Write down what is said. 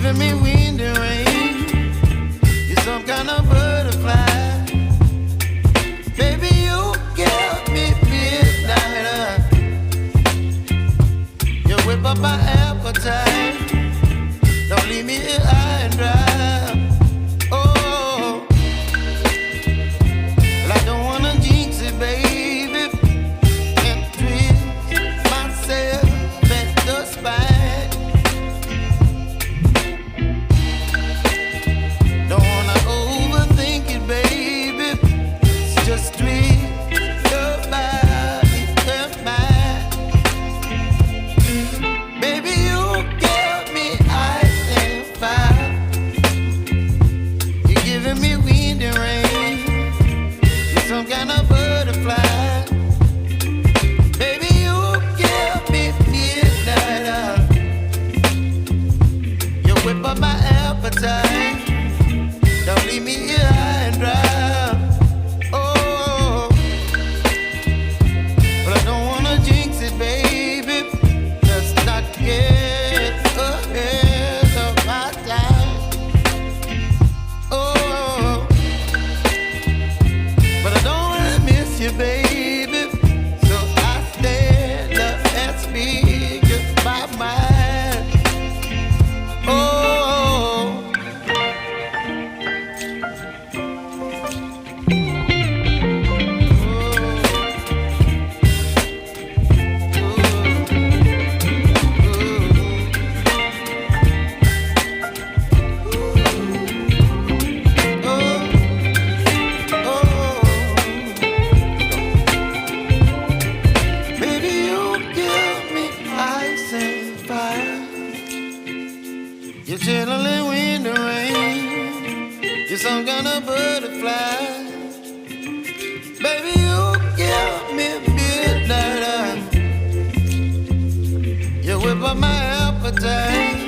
giving me wind and rain. You're some kind of butterfly. Baby, you give me midnight. You whip up my appetite. Don't leave me here high and dry. Oh, well, I don't wanna jinx it, baby, and twist myself at the spine. Don't wanna overthink it, baby. It's just twist your body and mine. Baby, you give me ice and fire. You're giving me wind and rain. You're some kind of butterfly. Baby, you give me midnight. You whip up my appetite. Don't leave me here high and dry. Oh, but I don't wanna jinx it, baby. Let's not get ahead of my time. Oh, but I don't wanna miss you, baby. So I stand up and speak my mind. Oh. Baby, you give me ice and fire. You're chilling wind and rain. You're some kind of butterfly. Baby, you give me midnight. You whip up my appetite.